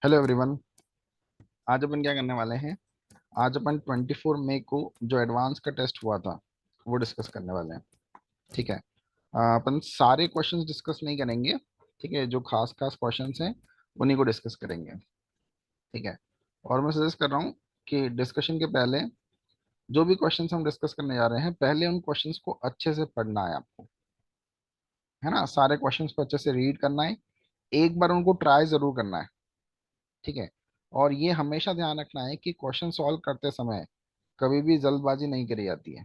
Hello everyone. आज अपन क्या करने वाले हैं? आज अपन 24 मई को जो एडवांस का टेस्ट हुआ था वो डिस्कस करने वाले हैं। ठीक है। अपन सारे क्वेश्चंस डिस्कस नहीं करेंगे। ठीक है, जो खास खास क्वेश्चंस हैं उन्हीं को डिस्कस करेंगे। ठीक है। और मैं सजेस्ट कर रहा हूँ कि डिस्कशन के पहले जो भी क्वेश्चंस हम डिस्कस करने जा रहे हैं, पहले उन क्वेश्चंस को अच्छे से पढ़ना है आपको। है ना, सारे क्वेश्चंस को अच्छे से रीड करना है। एक बार उनको ट्राई जरूर करना है। ठीक है। और ये हमेशा ध्यान रखना है कि क्वेश्चन सॉल्व करते समय कभी भी जल्दबाजी नहीं करी जाती है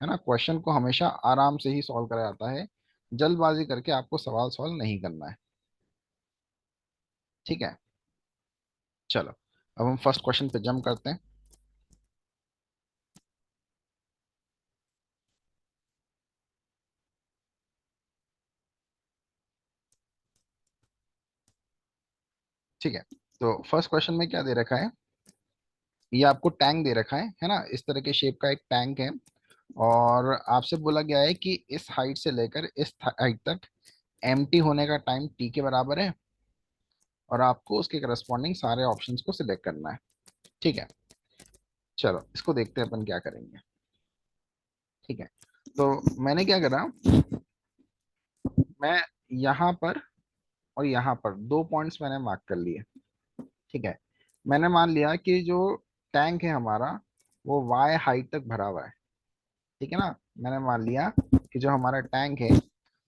ना। क्वेश्चन को हमेशा आराम से ही सॉल्व करा जाता है। जल्दबाजी करके आपको सवाल सॉल्व नहीं करना है। ठीक है। चलो, अब हम फर्स्ट क्वेश्चन पे जंप करते हैं। ठीक है। तो फर्स्ट क्वेश्चन में क्या दे रखा है? ये आपको टैंक दे रखा है ना, इस तरह के शेप का एक टैंक है। और आपसे बोला गया है कि इस हाइट से लेकर इस हाइट तक एम्प्टी होने का टाइम टी के बराबर है। और आपको उसके करस्पॉन्डिंग सारे ऑप्शंस को सिलेक्ट करना है। ठीक है। चलो, इसको देखते हैं अपन क्या करेंगे। ठीक है। तो मैंने क्या करा, मैं यहाँ पर और यहाँ पर दो पॉइंट्स मैंने मार्क कर लिए। ठीक है। मैंने मान लिया कि जो टैंक है हमारा वो वाई हाइट तक भरा हुआ है। ठीक है ना। मैंने मान लिया कि जो हमारा टैंक है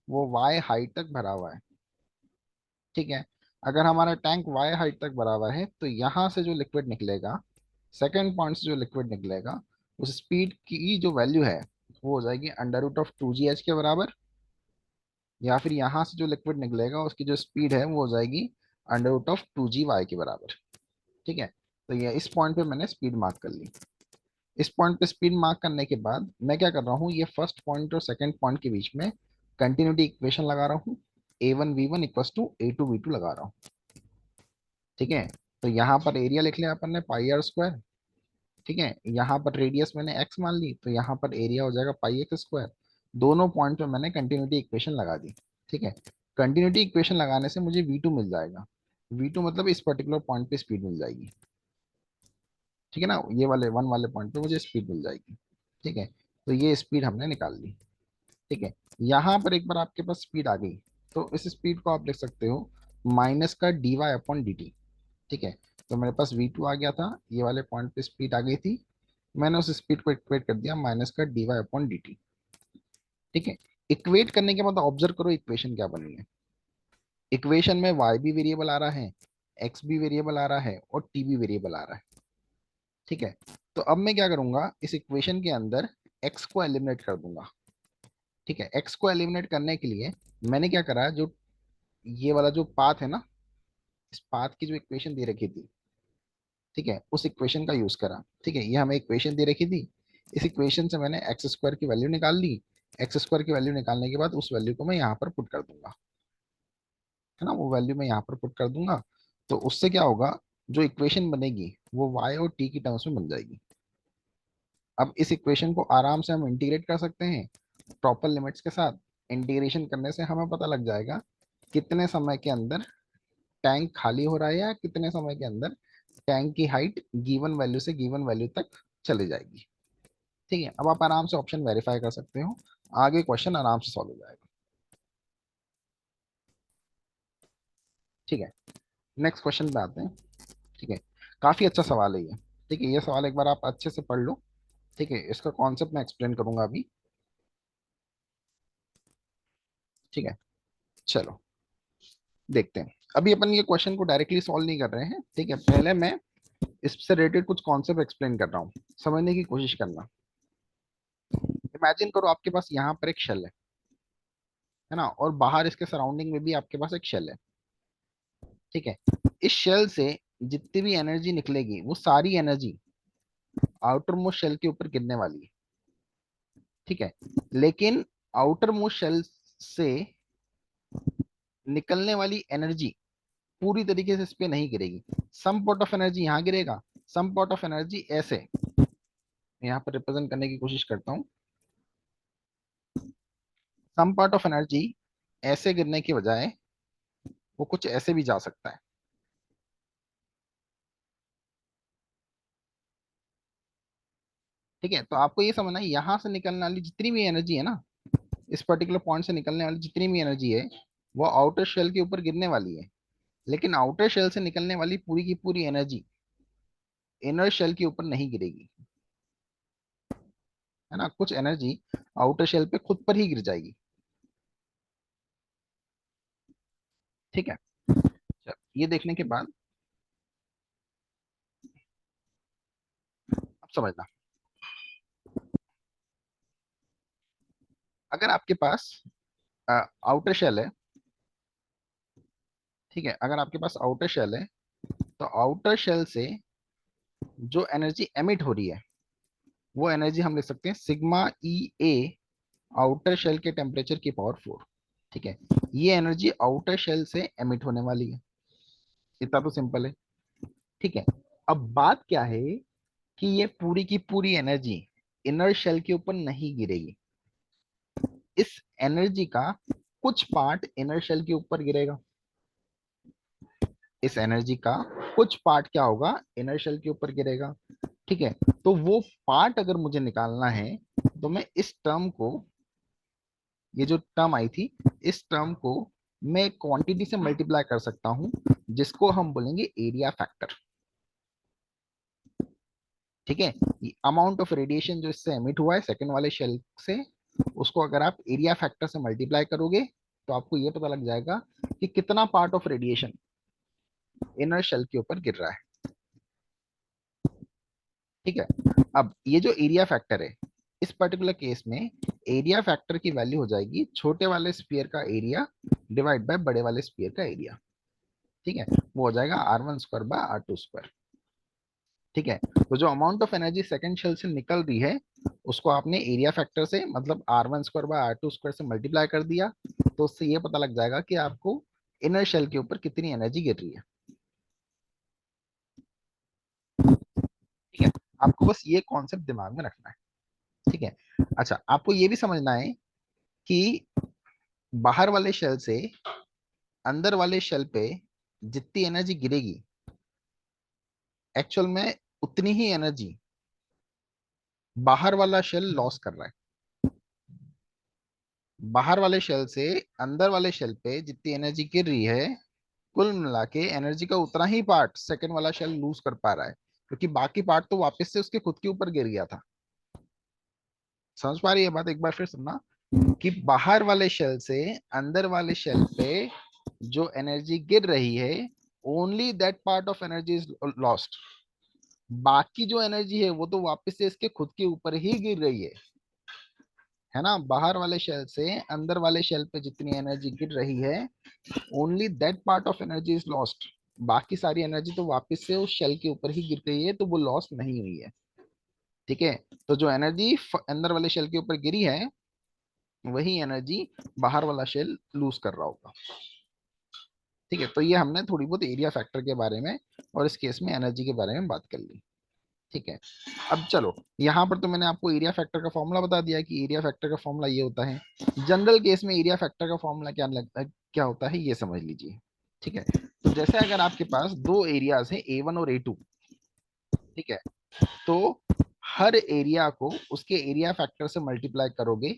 वो वाई हाइट तक भरा हुआ है। ठीक है। अगर हमारा टैंक वाई हाइट तक भरा हुआ है तो यहाँ से जो लिक्विड निकलेगा, सेकेंड पॉइंट से जो लिक्विड निकलेगा, उस स्पीड की जो वैल्यू है वो हो जाएगी अंडर रूट ऑफ 2gh के बराबर। या फिर यहाँ से जो लिक्विड निकलेगा उसकी जो स्पीड है वो हो जाएगी under root of 2g Y के बराबर। ठीक है। तो ये इस पॉइंट पे मैंने स्पीड मार्क कर ली। इस पॉइंट पे स्पीड मार्क करने के बाद मैं क्या कर रहा हूँ, ये फर्स्ट पॉइंट और सेकंड पॉइंट के बीच में कंटिन्यूटी इक्वेशन लगा रहा हूँ। a1 v1 equals to a2 v2 लगा रहा हूँ। ठीक है। तो यहाँ पर एरिया लिख लिया अपन ने पाई आर स्क्वायर। ठीक है। यहाँ पर रेडियस मैंने एक्स मान ली तो यहाँ पर एरिया हो जाएगा पाई एक्स स्क्वायर। दोनों पॉइंट पे मैंने कंटिन्यूटी इक्वेशन लगा दी। ठीक है। कंटिन्यूटी इक्वेशन लगाने से मुझे V2 मिल जाएगा। V2 मतलब इस पर्टिकुलर पॉइंट पे स्पीड मिल जाएगी। ठीक है ना, ये वाले वन वाले पॉइंट पे मुझे स्पीड मिल जाएगी। ठीक है। तो ये स्पीड हमने निकाल ली। ठीक है। यहाँ पर एक बार आपके पास स्पीड आ गई तो इस स्पीड को आप लिख सकते हो माइनस का D Y upon D T. ठीक है। तो मेरे पास V2 आ गया था, ये वाले पॉइंट पे स्पीड आ गई थी। मैंने उस स्पीड को इक्वेट कर दिया माइनस का D Y upon D T. ठीक है। इक्वेट करने के बाद ऑब्जर्व करो इक्वेशन क्या बनी है। इक्वेशन में y भी वेरिएबल आ रहा है, x भी वेरिएबल आ रहा है और t भी वेरिएबल आ रहा है। ठीक है। तो अब मैं क्या करूंगा, इस इक्वेशन के अंदर x को एलिमिनेट कर दूंगा। ठीक है। x को एलिमिनेट करने के लिए मैंने क्या करा, जो ये वाला जो पाथ है ना, इस पाथ की जो इक्वेशन दे रखी थी, ठीक है, उस इक्वेशन का यूज करा। ठीक है। ये हमें इक्वेशन दे रखी थी, इस इक्वेशन से मैंने एक्स स्क्वायर की वैल्यू निकाल ली। एक्स स्क्वायर की वैल्यू निकालने के बाद उस वैल्यू को मैं यहाँ पर पुट कर दूंगा। है ना, वो वैल्यू मैं यहाँ पर पुट कर दूंगा। तो उससे क्या होगा, जो इक्वेशन बनेगी वो वाई और टी की टर्म्स में बन जाएगी। अब इस इक्वेशन को आराम से हम इंटीग्रेट कर सकते हैं प्रॉपर लिमिट्स के साथ। इंटीग्रेशन करने से हमें पता लग जाएगा कितने समय के अंदर टैंक खाली हो रहा है या कितने समय के अंदर टैंक की हाइट गिवन वैल्यू से गिवन वैल्यू तक चली जाएगी। ठीक है। अब आप आराम से ऑप्शन वेरीफाई कर सकते हो, आगे क्वेश्चन आराम से सॉल्व हो जाएगा। ठीक है। नेक्स्ट क्वेश्चन पे आते हैं। ठीक है। काफी अच्छा सवाल है ये। ठीक है, ये सवाल एक बार आप अच्छे से पढ़ लो। ठीक है, इसका कॉन्सेप्ट मैं एक्सप्लेन करूंगा अभी। ठीक है। चलो, देखते हैं। अभी अपन ये क्वेश्चन को डायरेक्टली सॉल्व नहीं कर रहे हैं। ठीक है, पहले मैं इससे रिलेटेड कुछ कॉन्सेप्ट एक्सप्लेन कर रहा हूँ, समझने की कोशिश करना। इमेजिन करो आपके पास यहाँ पर एक शेल है ना, और बाहर इसके सराउंडिंग में भी आपके पास एक शेल है। ठीक है। इस शेल से जितनी भी एनर्जी निकलेगी वो सारी एनर्जी आउटर मोस्ट शेल के ऊपर गिरने वाली है। ठीक है। लेकिन आउटर मोस्ट शेल से निकलने वाली एनर्जी पूरी तरीके से इस पे नहीं गिरेगी। सम पॉट ऑफ एनर्जी यहाँ गिरेगा, सम पॉट ऑफ एनर्जी ऐसे, यहाँ पर रिप्रेजेंट करने की कोशिश करता हूँ। सम पार्ट ऑफ एनर्जी ऐसे गिरने की बजाय वो कुछ ऐसे भी जा सकता है। ठीक है, तो आपको ये समझना है यहाँ से निकलने वाली जितनी भी एनर्जी है ना, इस पर्टिकुलर पॉइंट से निकलने वाली जितनी भी एनर्जी है, वो आउटर शेल के ऊपर गिरने वाली है। लेकिन आउटर शेल से निकलने वाली पूरी की पूरी एनर्जी इनर शेल के ऊपर नहीं गिरेगी, है ना। कुछ एनर्जी आउटर शेल पे खुद पर ही गिर जाएगी। ठीक है, चल, ये देखने के बाद अब समझना, अगर आपके पास आउटर शेल है, ठीक है, अगर आपके पास आउटर शेल है, तो आउटर शेल से जो एनर्जी एमिट हो रही है, वो एनर्जी हम लिख सकते हैं सिग्मा ई ए, आउटर शेल के टेम्परेचर की पावर 4। ठीक है, ये एनर्जी आउटर शेल से एमिट होने वाली है। इतना तो सिंपल है। ठीक है, अब बात क्या है कि ये पूरी की पूरी एनर्जी इनर शेल के ऊपर नहीं गिरेगी। इस एनर्जी का कुछ पार्ट इनर शेल के ऊपर गिरेगा। इस एनर्जी का कुछ पार्ट क्या होगा, इनर शेल के ऊपर गिरेगा। ठीक है, तो वो पार्ट अगर मुझे निकालना है, तो मैं इस टर्म को, ये जो टर्म आई थी, इस टर्म को मैं क्वांटिटी से मल्टीप्लाई कर सकता हूं, जिसको हम बोलेंगे एरिया फैक्टर। ठीक है, अमाउंट ऑफ रेडिएशन जो इससे एमिट हुआ है सेकंड वाले शेल से, उसको अगर आप एरिया फैक्टर से मल्टीप्लाई करोगे, तो आपको ये पता लग जाएगा कि कितना part of radiation inner shell के ऊपर गिर रहा है। ठीक है, अब ये जो एरिया फैक्टर है, इस पर्टिकुलर केस में एरिया फैक्टर की वैल्यू हो जाएगी छोटे वाले स्फीयर का एरिया डिवाइड बाय बड़े वाले स्फीयर का एरिया। ठीक है, वो हो जाएगा R1² बाय R2²। ठीक है, तो जो amount of energy second shell से निकल रही है, उसको आपने एरिया फैक्टर से, मतलब R1² बाय R2² से मल्टीप्लाई कर दिया, तो उससे ये पता लग जाएगा कि आपको इनर शेल के ऊपर कितनी एनर्जी गिर रही है। ठीक है, आपको बस ये कॉन्सेप्ट दिमाग में रखना है। ठीक है, अच्छा, आपको ये भी समझना है कि बाहर वाले शेल से अंदर वाले शेल पे जितनी एनर्जी गिरेगी, एक्चुअल में उतनी ही एनर्जी बाहर वाला शेल लॉस कर रहा है। बाहर वाले शेल से अंदर वाले शेल पे जितनी एनर्जी गिर रही है, कुल मिला के एनर्जी का उतना ही पार्ट सेकंड वाला शेल लूज कर पा रहा है, क्योंकि बाकी पार्ट तो वापस से उसके खुद के ऊपर गिर गया था। समझ पा रही है बात, एक बार फिर सुनना, कि बाहर वाले शेल से अंदर वाले शेल पे जो एनर्जी गिर रही है, only that part of energy is lost. बाकी जो एनर्जी है वो तो वापस से इसके खुद के ऊपर ही गिर रही है ना। बाहर वाले शेल से अंदर वाले शेल पे जितनी एनर्जी गिर रही है, only that part of energy is lost. बाकी सारी एनर्जी तो वापस से उस शेल के ऊपर ही गिर गई है, तो वो लॉस नहीं हुई है। ठीक है, तो जो एनर्जी अंदर वाले शेल के ऊपर गिरी है, वही एनर्जी बाहर वाला शेल लूज कर रहा होगा। ठीक है, तो ये हमने थोड़ी बहुत एरिया फैक्टर के बारे में और इस केस में एनर्जी के बारे में बात कर ली। ठीक है, अब चलो, यहाँ पर तो मैंने आपको एरिया फैक्टर का फॉर्मूला बता दिया कि एरिया फैक्टर का फॉर्मूला ये होता है। जनरल केस में एरिया फैक्टर का फॉर्मूला क्या लगता है, क्या होता है, ये समझ लीजिए। ठीक है, तो जैसे अगर आपके पास दो एरियाज हैं A1 और A2, ठीक है, तो हर एरिया को उसके एरिया फैक्टर से मल्टीप्लाई करोगे,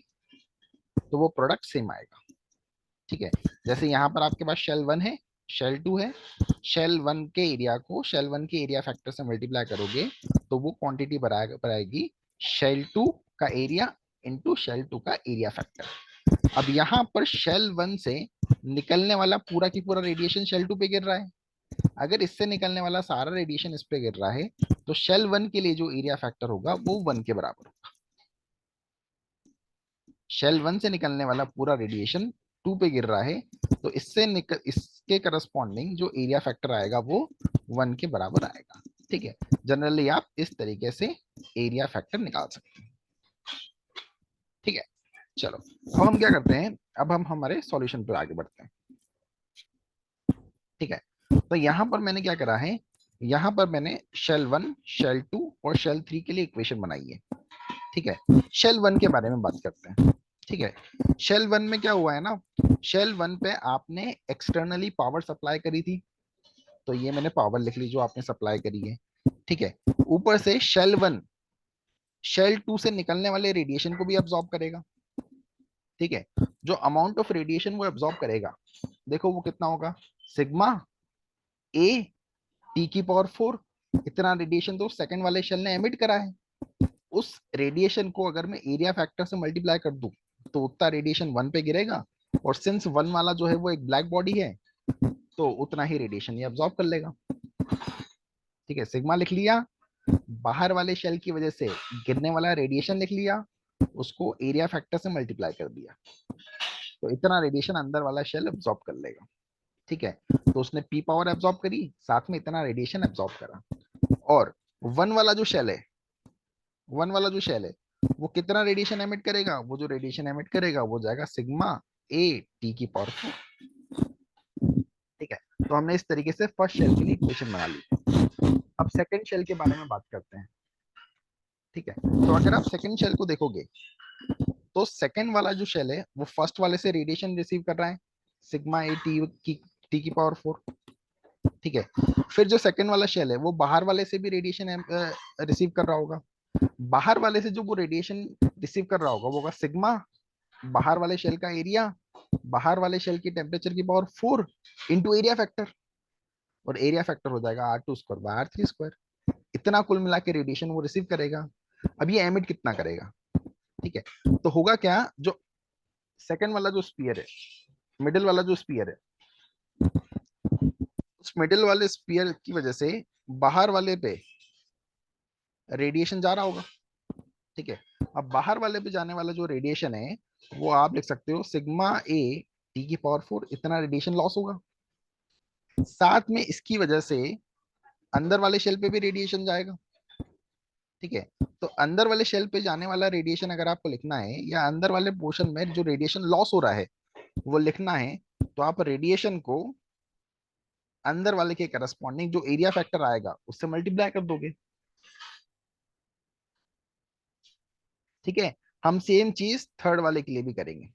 तो वो प्रोडक्ट सेम आएगा। ठीक है, जैसे यहाँ पर आपके पास शेल 1 है, शेल 2 है, शेल 1 के एरिया को शेल 1 के एरिया फैक्टर से मल्टीप्लाई करोगे, तो वो क्वांटिटी पर आएगी शेल 2 का एरिया इंटू शेल 2 का एरिया फैक्टर। अब यहाँ पर शेल 1 से निकलने वाला पूरा की पूरा रेडिएशन शेल 2 पे गिर रहा है। अगर इससे निकलने वाला सारा रेडिएशन इस पे गिर रहा है, तो शेल 1 के लिए जो एरिया फैक्टर होगा वो 1 के बराबर होगा। शेल 1 से निकलने वाला पूरा रेडिएशन 2 पे गिर रहा है, तो इसके करस्पॉन्डिंग जो एरिया फैक्टर आएगा वो 1 के बराबर आएगा। ठीक है, जनरली आप इस तरीके से एरिया फैक्टर निकाल सकते हैं। ठीक है, चलो, अब हम क्या करते हैं, अब हम हमारे सॉल्यूशन पर आगे बढ़ते हैं। ठीक है, तो यहां पर मैंने क्या करा है, यहां पर मैंने शेल 1, शेल 2 और शेल 3 के लिए इक्वेशन बनाई है। ठीक है, शेल 1 के बारे में बात करते हैं। ठीक है, शेल 1 में क्या हुआ है ना, शेल 1 पे आपने एक्सटर्नली पावर सप्लाई करी थी, तो ये मैंने पावर लिख ली जो आपने सप्लाई करी है। ठीक है, ऊपर से शेल 1 शेल 2 से निकलने वाले रेडिएशन को भी अब्सॉर्ब करेगा। ठीक है, जो अमाउंट ऑफ रेडिएशन वो अब्सॉर्ब करेगा, देखो वो कितना होगा, सिग्मा ए टी की पावर 4। इतना रेडिएशन तो सेकंड वाले शेल ने एमिट करा है। उस रेडिएशन को अगर मैं एरिया फैक्टर से मल्टीप्लाई कर दूं तो उतना रेडिएशन वन पे गिरेगा, और सिंस वन वाला जो है वो एक ब्लैक बॉडी है, तो उतना ही रेडिएशन ये अब्सॉर्ब कर लेगा। ठीक है, सिग्मा लिख लिया, बाहर वाले शेल की वजह से गिरने वाला रेडिएशन लिख लिया, उसको एरिया फैक्टर से मल्टीप्लाई कर दिया, तो इतना रेडिएशन अंदर वाला शेल अब्सॉर्ब कर लेगा। ठीक है, तो उसने पी पावर अब्सॉर्ब करी, साथ में इतना रेडिएशन अब्सॉर्ब करा। और वन वाला जो शेल है, वन वाला जो शेल है वो कितना रेडिएशन एमिट करेगा, वो जो रेडिएशन एमिट करेगा वो जाएगा सिग्मा ए टी की पावर 4। ठीक है, तो हमने इस तरीके से फर्स्ट शेल के लिए इक्वेशन बना ली। अब सेकंड शेल के बारे में बात करते हैं। ठीक है, तो अगर आप सेकंड शेल को देखोगे तो सेकंड वाला जो शेल है वो फर्स्ट वाले से रेडिएशन रिसीव कर रहा है, सिग्मा ए टी की पावर 4। ठीक है, फिर जो सेकंड वाला शेल है वो बाहर वाले से भी रेडिएशन रिसीव कर रहा होगा। बाहर वाले से जो वो रेडिएशन रिसीव कर रहा होगा वो होगा सिग्मा बाहर वाले शेल का एरिया, बाहर वाले शेल की टेम्परेचर की पावर 4 इंटू एरिया फैक्टर, और एरिया फैक्टर हो जाएगा R2 स्क्वायर/R3 स्क्वायर। इतना कुल मिला के रेडिएशन वो रिसीव करेगा। अब ये एमिट कितना करेगा। ठीक है, तो होगा क्या, जो सेकंड वाला जो स्पीयर है, मिडिल वाला जो स्पीयर है, उस मिडिल वाले स्पीयर की वजह से बाहर वाले पे रेडिएशन जा रहा होगा। ठीक है, अब बाहर वाले पे जाने वाला जो रेडिएशन है वो आप लिख सकते हो सिग्मा ए टी की पावर 4, इतना रेडिएशन लॉस होगा। साथ में इसकी वजह से अंदर वाले शेल पे भी रेडिएशन जाएगा। ठीक है, तो अंदर वाले शेल पे जाने वाला रेडिएशन अगर आपको लिखना है, या अंदर वाले पोर्शन में जो रेडिएशन लॉस हो रहा है वो लिखना है, तो आप रेडिएशन को अंदर वाले के करस्पॉन्डिंग जो एरिया फैक्टर आएगा उससे मल्टीप्लाई कर दोगे। ठीक है, हम सेम चीज थर्ड वाले के लिए भी करेंगे।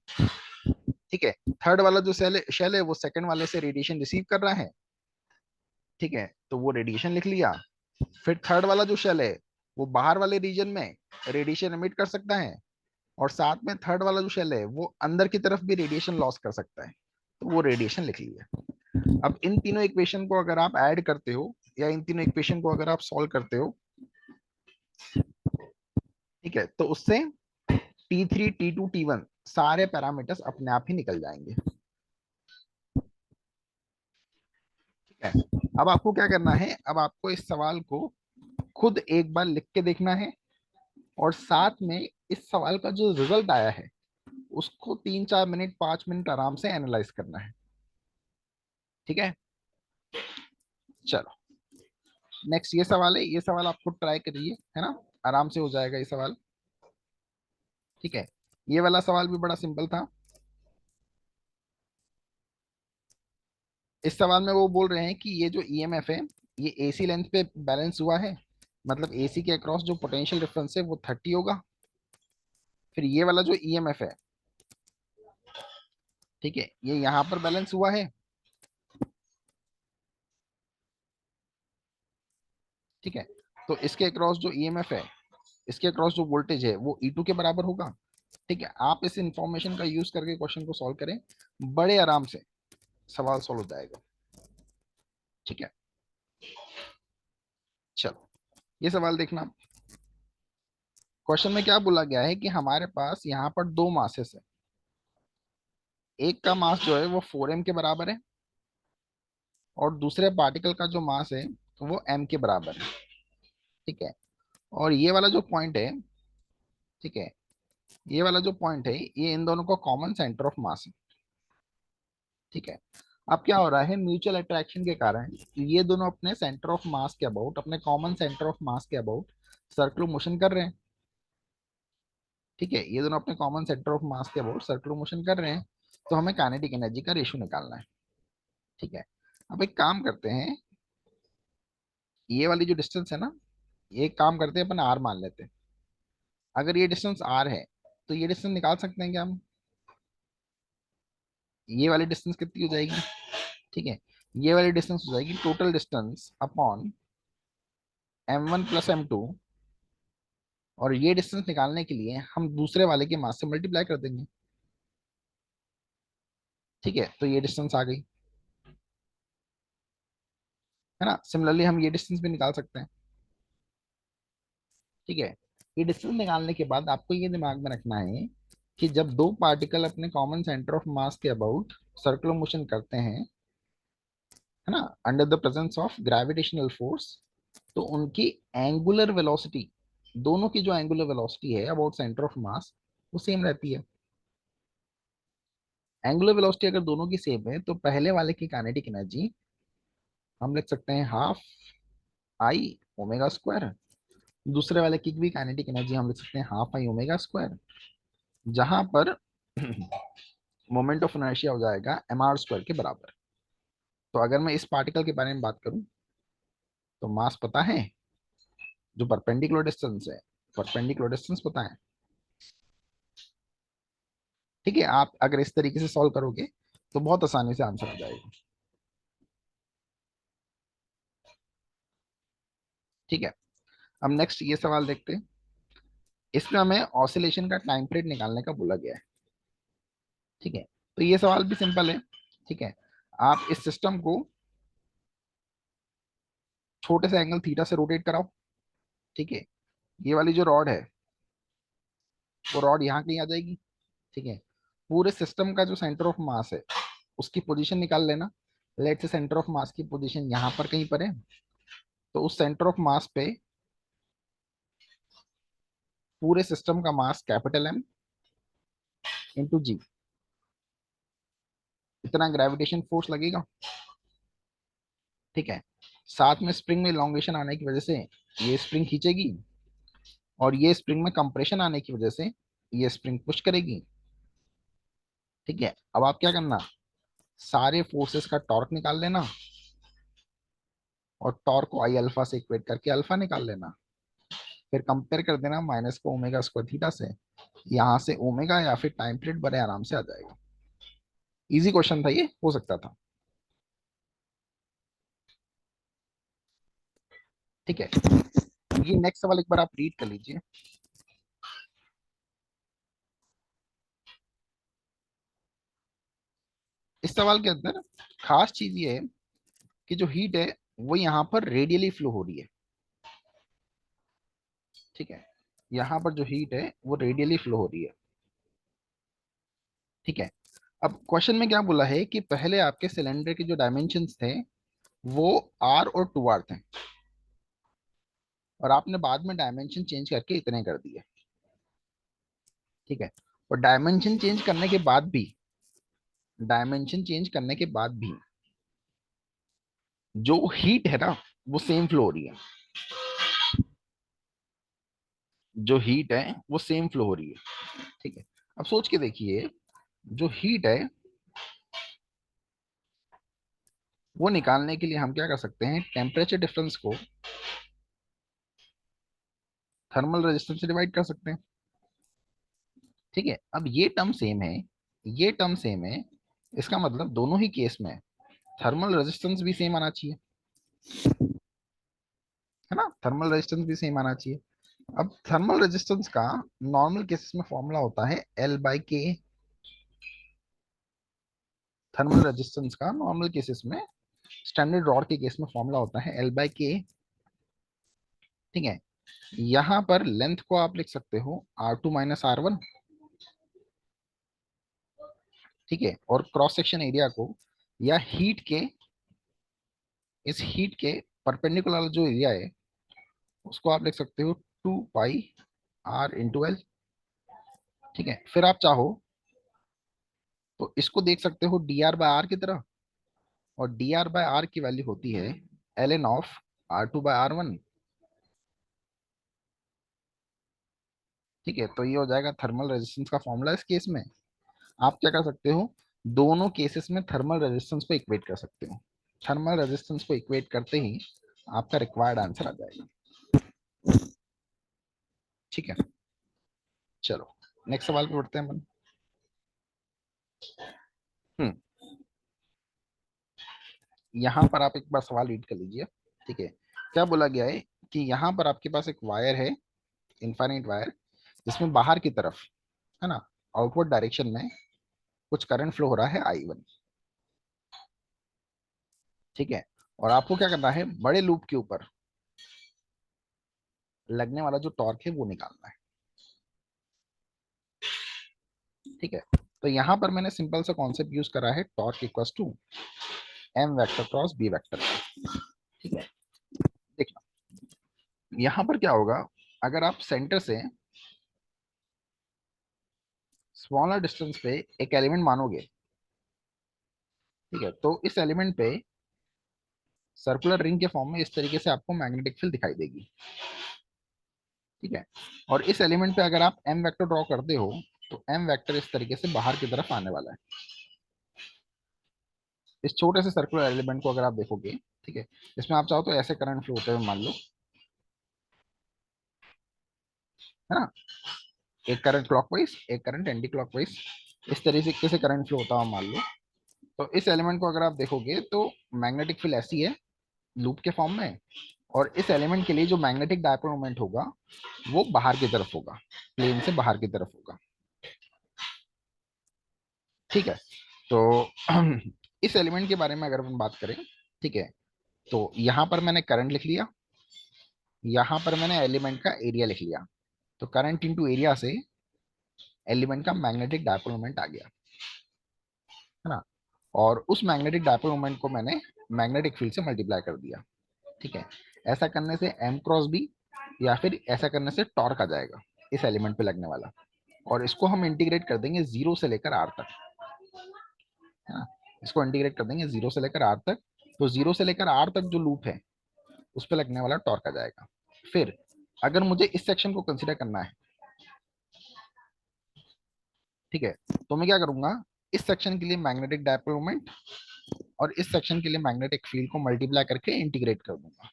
ठीक है, थर्ड वाला जो शेल है वो सेकंड वाले से रेडिएशन रिसीव कर रहा है। ठीक है, तो वो रेडिएशन लिख लिया। फिर थर्ड वाला जो शेल है वो बाहर वाले रीजन में रेडिएशन एमिट कर सकता है, और साथ में थर्ड वाला जो शेल है वो अंदर की तरफ भी रेडिएशन लॉस कर सकता है, तो वो रेडिएशन लिख लिया। अब इन तीनों इक्वेशन को अगर आप ऐड करते हो, या इन तीनों इक्वेशन को अगर आप सॉल्व करते हो, ठीक है, तो उससे T3 T2 T1 सारे पैरामीटर्स अपने आप ही निकल जाएंगे। ठीक है, अब आपको क्या करना है, अब आपको इस सवाल को खुद एक बार लिख के देखना है, और साथ में इस सवाल का जो रिजल्ट आया है उसको 3-4 मिनट 5 मिनट आराम से एनालाइज करना है। ठीक है, चलो नेक्स्ट ये सवाल है, ये सवाल आप खुद ट्राई करिए, है ना, आराम से हो जाएगा ये सवाल। ठीक है, ये वाला सवाल भी बड़ा सिंपल था। इस सवाल में वो बोल रहे हैं कि ये जो ईएमएफ है ये एसी लेंथ पे बैलेंस हुआ है, मतलब एसी के अक्रॉस जो पोटेंशियल डिफरेंस है वो 30 होगा। फिर ये वाला जो ईएमएफ है, ठीक है, ये यहाँ पर बैलेंस हुआ है। ठीक है, तो इसके अक्रॉस जो ईएमएफ है, इसके अक्रॉस जो वोल्टेज है वो E2 के बराबर होगा। ठीक है, आप इस इंफॉर्मेशन का यूज करके क्वेश्चन को सॉल्व करें, बड़े आराम से सवाल सॉल्व हो जाएगा। ठीक है, चलो ये सवाल देखना। क्वेश्चन में क्या बोला गया है कि हमारे पास यहाँ पर दो मासेस है। एक का मास जो है वो 4m के बराबर है, और दूसरे पार्टिकल का जो मास है वो m के बराबर है। ठीक है, और ये वाला जो पॉइंट है, ठीक है, ये वाला जो पॉइंट है ये इन दोनों का कॉमन सेंटर ऑफ मास है। ठीक है, अब क्या हो रहा है, म्यूचुअल अट्रैक्शन के कारण ये दोनों अपने सेंटर ऑफ मास के अबाउट, अपने कॉमन सेंटर ऑफ मास के अबाउट सर्कुलर मोशन कर रहे हैं। ठीक है, ये दोनों अपने कॉमन सेंटर ऑफ मास के अबाउट सर्कुलर मोशन कर रहे हैं, तो हमें काइनेटिक एनर्जी का रेशियो निकालना है। ठीक है, अब एक काम करते हैं, ये वाली जो डिस्टेंस है ना, ये एक काम करते हैं, अपन आर मान लेते हैं। अगर ये डिस्टेंस आर है तो ये डिस्टेंस निकाल सकते हैं क्या हम, ये वाली डिस्टेंस कितनी हो जाएगी। ठीक है, ये वाली डिस्टेंस हो जाएगी total distance upon m1 + m2 और ये डिस्टेंस निकालने के लिए हम दूसरे वाले के मास से मल्टीप्लाई कर देंगे। ठीक है, तो ये डिस्टेंस आ गई, है ना। सिमिलरली हम ये डिस्टेंस भी निकाल सकते हैं। ठीक है, ये डिस्टेंस निकालने के बाद आपको ये दिमाग में रखना है कि जब दो पार्टिकल अपने कॉमन सेंटर ऑफ मास के अबाउट सर्कुलर मोशन करते हैं, है ना, under the presence of gravitational force, तो उनकी एंगुलर वेलोसिटी, दोनों की जो एंगुलर वेलोसिटी है अबाउट सेंटर ऑफ मास, वो सेम रहती है। एंगुलर वेलोसिटी अगर दोनों की सेम है तो पहले वाले की काइनेटिक एनर्जी हम लिख सकते हैं हाफ आई ओमेगा स्क्वायर, दूसरे वाले की भी काइनेटिक एनर्जी हम लिख सकते हैं हाफ आई ओमेगा स्क्वायर, जहां पर मोमेंट ऑफ इनर्शिया हो जाएगा एम आर स्क्वायर के बराबर। तो अगर मैं इस पार्टिकल के बारे में बात करूं तो मास पता है, जो परपेंडिकुलर डिस्टेंस है, परपेंडिकुलर डिस्टेंस पता है। ठीक है, आप अगर इस तरीके से सॉल्व करोगे तो बहुत आसानी से आंसर आ जाएगा। ठीक है, अब नेक्स्ट ये सवाल देखते हैं। इसमें हमें ऑसिलेशन का टाइम पीरियड निकालने का बोला गया है। ठीक है, तो ये सवाल भी सिंपल है। ठीक है, आप इस सिस्टम को छोटे से एंगल थीटा से रोटेट कराओ। ठीक है, ये वाली जो रॉड है वो रॉड यहाँ कहीं आ जाएगी। ठीक है, पूरे सिस्टम का जो सेंटर ऑफ मास है उसकी पोजीशन निकाल लेना। लेट से सेंटर ऑफ मास की पोजीशन यहाँ पर कहीं पर है, तो उस सेंटर ऑफ मास पे पूरे सिस्टम का मास कैपिटल एम इंटू जी, इतना ग्रेविटेशन फोर्स लगेगा। ठीक है, साथ में स्प्रिंग में इलॉन्गेशन आने की वजह से ये स्प्रिंग खींचेगी, और ये स्प्रिंग में कंप्रेशन आने की वजह से ये स्प्रिंग पुश करेगी। ठीक है, अब आप क्या करना, सारे फोर्सेस का टॉर्क निकाल लेना, और टॉर्क को आई अल्फा से इक्वेट करके अल्फा निकाल लेना। फिर कंपेयर कर देना माइनस को ओमेगा स्क्वायर थीटा से, यहाँ से ओमेगा या फिर टाइम पीरियड बड़े आराम से आ जाएगा। इजी क्वेश्चन था, ये हो सकता था। ठीक है, ये नेक्स्ट सवाल एक बार आप रीड कर लीजिए। इस सवाल के अंदर खास चीज ये है कि जो हीट है वो यहाँ पर रेडियली फ्लो हो रही है। ठीक है, यहाँ पर जो हीट है वो रेडियली फ्लो हो रही है। ठीक है, अब क्वेश्चन में क्या बोला है कि पहले आपके सिलेंडर के जो डायमेंशंस थे वो आर और टू आर थे, और आपने बाद में डायमेंशन चेंज करके इतने कर दिए। ठीक है, और डायमेंशन चेंज करने के बाद भी, डायमेंशन चेंज करने के बाद भी जो हीट है ना वो सेम फ्लो हो रही है। जो हीट है वो सेम फ्लो हो रही है। ठीक है, अब सोच के देखिए, जो हीट है वो निकालने के लिए हम क्या कर सकते हैं, टेम्परेचर डिफरेंस को थर्मल रेजिस्टेंस से डिवाइड कर सकते हैं। ठीक है, अब ये टर्म सेम है, ये टर्म सेम है, इसका मतलब दोनों ही केस में थर्मल रेजिस्टेंस भी सेम आना चाहिए, है ना। थर्मल रेजिस्टेंस भी सेम आना चाहिए। अब थर्मल रेजिस्टेंस का नॉर्मल केसेस में फॉर्मूला होता है एल बाई के। थर्मल रेजिस्टेंस का नॉर्मल केसेस में, स्टैंडर्ड रॉड के केस में फॉर्मूला होता है एल बाई के। ठीक है, यहाँ पर लेंथ को आप लिख सकते हो R two minus R one. ठीक है, और क्रॉस सेक्शन एरिया को, या हीट के, इस हीट के परपेंडिकुलर जो एरिया है उसको आप लिख सकते हो two pi R into L. ठीक है, फिर आप चाहो तो इसको देख सकते हो डी आर बाय आर की तरह, और डी आर बाय आर की वैल्यू होती है L N of R two by R one. ठीक है, तो ये हो जाएगा थर्मल रेजिस्टेंस का फॉर्मूला इस केस में। आप क्या कर सकते हो, दोनों केसेस में थर्मल रेजिस्टेंस को इक्वेट कर सकते हो। थर्मल रेजिस्टेंस को इक्वेट करते ही आपका रिक्वायर्ड आंसर आ जाएगा। ठीक है, चलो नेक्स्ट सवाल पे बढ़ते हैं अपन। हम्म, यहाँ पर आप एक बार सवाल रीड कर लीजिए। ठीक है, क्या बोला गया है कि यहाँ पर आपके पास एक वायर है, इनफाइनाइट वायर जिसमें बाहर की तरफ, है ना, आउटवर्ड डायरेक्शन में कुछ करंट फ्लो हो रहा है I1। ठीक है, और आपको क्या करना है, बड़े लूप के ऊपर लगने वाला जो टॉर्क है वो निकालना है। ठीक है, तो यहां पर मैंने सिंपल सा कॉन्सेप्ट यूज करा है, torque equals to M vector cross B vector. ठीक है, देखना यहां पर क्या होगा, अगर आप सेंटर से स्मॉलर डिस्टेंस पे एक एलिमेंट मानोगे, ठीक है, तो इस एलिमेंट पे सर्कुलर रिंग के फॉर्म में इस तरीके से आपको मैग्नेटिक फील्ड दिखाई देगी। ठीक है, और इस एलिमेंट पे अगर आप एम वेक्टर ड्रॉ करते हो तो एम वेक्टर इस तरीके से बाहर की तरफ आने वाला है। इस छोटे से सर्कुलर एलिमेंट को अगर आप देखोगे, ठीक है, इसमें आप चाहो तो ऐसे करंट फ्लो होते हुए मान लो, है ना, एक करंट क्लॉकवाइज एक करंट एंटी क्लॉकवाइज, इस तरीके से करंट फ्लो होता हुआ मान लो। तो इस एलिमेंट को अगर आप देखोगे तो मैग्नेटिक फील्ड ऐसी है लूप के फॉर्म में, और इस एलिमेंट के लिए जो मैग्नेटिक डायपोल मोमेंट होगा वो बाहर की तरफ होगा, प्लेन से बाहर की तरफ होगा। ठीक है, तो इस एलिमेंट के बारे में अगर हम बात करें, ठीक है, तो यहां पर मैंने करंट लिख लिया, यहां पर मैंने एलिमेंट का एरिया लिख लिया, तो करंट इंटू एरिया से एलिमेंट का मैग्नेटिक डायपोल मोमेंट आ गया, है ना, और उस मैग्नेटिक डायपोल मोमेंट को मैंने मैग्नेटिक फील्ड से मल्टीप्लाई कर दिया। ठीक है, ऐसा करने से एम क्रॉस बी या फिर ऐसा करने से टॉर्क आ जाएगा इस एलिमेंट पे लगने वाला, और इसको हम इंटीग्रेट कर देंगे जीरो से लेकर आर तक, है ना, इसको इंटीग्रेट कर देंगे जीरो से लेकर आर तक, तो जीरो से लेकर आर तक जो लूप है उस पे लगने वाला टॉर्क आ जाएगा। फिर अगर मुझे इस सेक्शन को कंसीडर करना है, ठीक है, तो मैं क्या करूंगा, इस सेक्शन के लिए मैग्नेटिक डायपोल मोमेंट और इस सेक्शन के लिए मैग्नेटिक फील्ड को मल्टीप्लाई करके इंटीग्रेट कर दूंगा।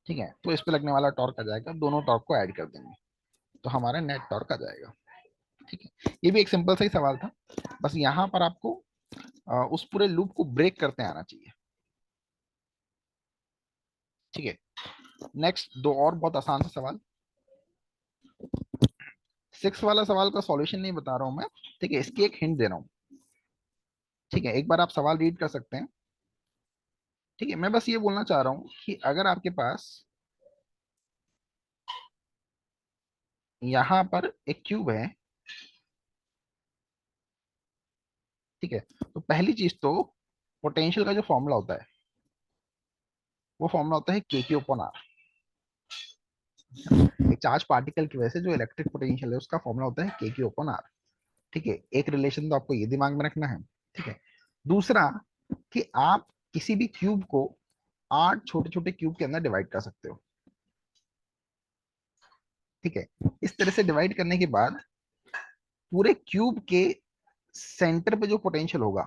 ठीक है, तो इस पे लगने वाला टॉर्क आ जाएगा, दोनों टॉर्क को ऐड कर देंगे तो हमारा नेट टॉर्क आ जाएगा। ठीक है, ये भी एक सिंपल सा ही सवाल था, बस यहाँ पर आपको उस पूरे लूप को ब्रेक करते आना चाहिए। ठीक है, नेक्स्ट दो और बहुत आसान सा सवाल, सिक्स वाला सवाल का सॉल्यूशन नहीं बता रहा हूं मैं, ठीक है, इसकी एक हिंट दे रहा हूँ। ठीक है, एक बार आप सवाल रीड कर सकते हैं। ठीक है, मैं बस ये बोलना चाह रहा हूँ कि अगर आपके पास यहाँ पर एक क्यूब है, ठीक है, तो पहली चीज तो पोटेंशियल का जो फॉर्मूला होता है वो फॉर्मूला होता है के क्यू अपॉन आर। एक चार्ज पार्टिकल की वजह से जो इलेक्ट्रिक पोटेंशियल है उसका फॉर्मूला होता है के क्यू अपॉन आर। ठीक है, एक रिलेशन तो आपको ये दिमाग में रखना है। ठीक है, दूसरा कि आप किसी भी क्यूब को 8 छोटे छोटे क्यूब के अंदर डिवाइड कर सकते हो। ठीक है, इस तरह से डिवाइड करने के बाद पूरे क्यूब के सेंटर पे जो पोटेंशियल होगा,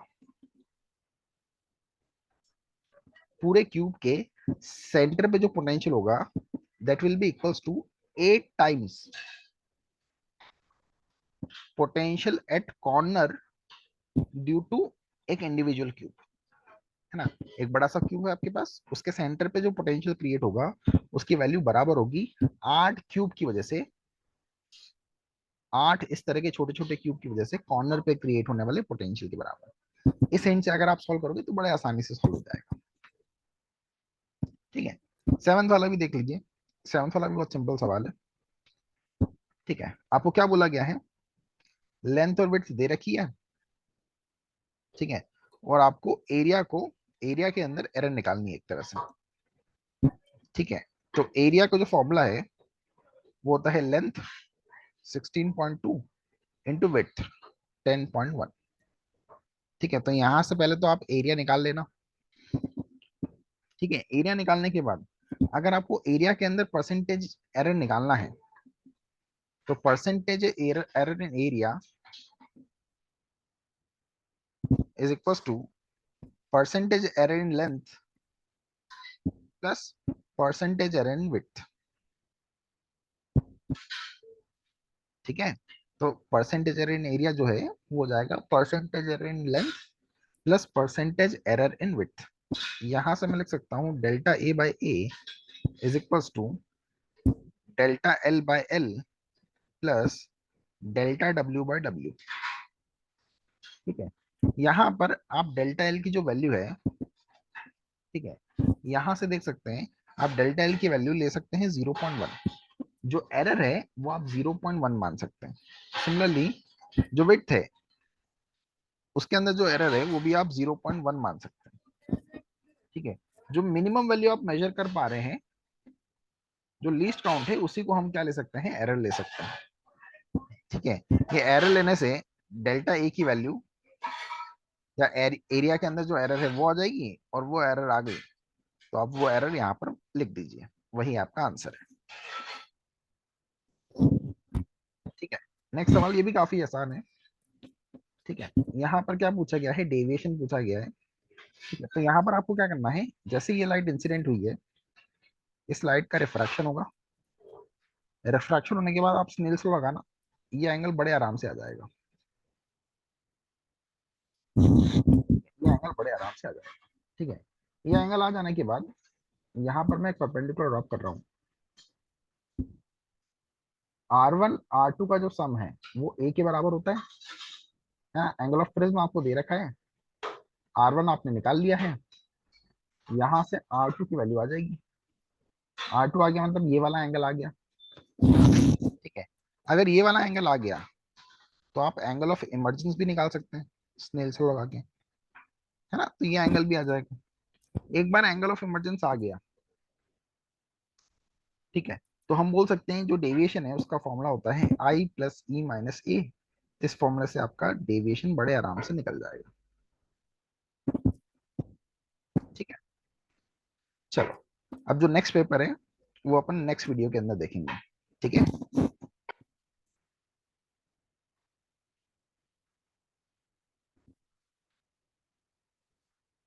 पूरे क्यूब के सेंटर पे जो पोटेंशियल होगा that will be equals to 8 times potential at corner due to एक इंडिविजुअल क्यूब, है ना। एक बड़ा सा क्यूब है आपके पास, उसके सेंटर पे जो पोटेंशियल क्रिएट होगा उसकी वैल्यू बराबर होगी 8 क्यूब की वजह से, 8 इस तरह के छोटे छोटे क्यूब की वजह से कॉर्नर पे क्रिएट होने वाले पोटेंशियल के बराबर। इस हिंट से अगर आप सॉल्व करोगे तो बड़े आसानी से सॉल्व हो जाएगा। ठीक है, सेवंथ वाला भी देख लीजिए, सेवंथ वाला भी बहुत सिंपल सवाल है। ठीक है, आपको क्या बोला गया है, लेंथ और विड्थ दे रखी है, ठीक है, और आपको एरिया को, एरिया के अंदर एरर निकालनी है एक तरह से। ठीक है, तो एरिया का जो फॉर्मूला है वो होता है लेंथ 16.2 इंटू विड्थ 10.1। ठीक है, तो यहां से पहले तो आप एरिया निकाल लेना। ठीक है, एरिया निकालने के बाद अगर आपको एरिया के अंदर परसेंटेज एरर निकालना है तो percentage error in area is equal to percentage error in length plus percentage error in width. ठीक है, तो परसेंटेज एरर इन एरिया जो है वो हो जाएगा percentage error in length plus percentage error in width. यहां से मैं लिख सकता हूं delta A by A is equals to delta L by L plus delta W by W. ठीक है, यहाँ पर आप डेल्टा एल की जो वैल्यू है, ठीक है, यहाँ से देख सकते हैं, आप डेल्टा एल की वैल्यू ले सकते हैं 0.1। जो एरर है वो आप 0.1 मान सकते हैं। सिमिलरली जो विड्थ है उसके अंदर जो एरर है वो भी आप 0.1 मान सकते हैं। ठीक है, जो मिनिमम वैल्यू आप मेजर कर पा रहे हैं, जो लीस्ट काउंट है, उसी को हम क्या ले सकते हैं, एरर ले सकते हैं। ठीक है, ये एरर लेने से डेल्टा ए की वैल्यू या एरिया के अंदर जो एरर है वो आ जाएगी, और वो एरर आ गई तो आप वो एरर यहाँ पर लिख दीजिए, वही आपका आंसर है। ठीक है, नेक्स्ट सवाल ये भी काफी आसान है। ठीक है, यहाँ पर क्या पूछा गया है, डेविएशन पूछा गया है। ठीक है, तो यहाँ पर आपको क्या करना है, जैसे ये लाइट इंसिडेंट हुई है, इस लाइट का रिफ्रैक्शन होगा। रिफ्रैक्शन होने के बाद आप स्नेल्स लॉ लगाना, ये एंगल बड़े आराम से आ जाएगा। ये एंगल बड़े आराम से आ जाएगा। ठीक है, ये एंगल आ जाने के बाद यहाँ पर मैं एक परपेंडिकुलर ड्रॉप कर रहा हूँ। R1 R2 का जो सम है वो ए के बराबर होता है। एंगल ऑफ प्रिज्म आपको दे रखा है, R1 आपने निकाल लिया है, यहाँ से R2 की वैल्यू आ जाएगी। R2 आ गया मतलब ये वाला एंगल आ गया। ठीक है, अगर ये वाला एंगल आ गया तो आप एंगल ऑफ इमर्जेंस भी निकाल सकते हैं स्नेल से लगा के, है ना, तो ये एंगल भी आ जाएगा। एक बार एंगल ऑफ इमर्जेंस आ गया, ठीक है, तो हम बोल सकते हैं जो डेविएशन है उसका फॉर्मूला होता है आई प्लस ई माइनस ए। इस फॉर्मूले से आपका डेविएशन बड़े आराम से निकल जाएगा। ठीक है, चलो अब जो नेक्स्ट पेपर है वो अपन नेक्स्ट वीडियो के अंदर देखेंगे। ठीक है।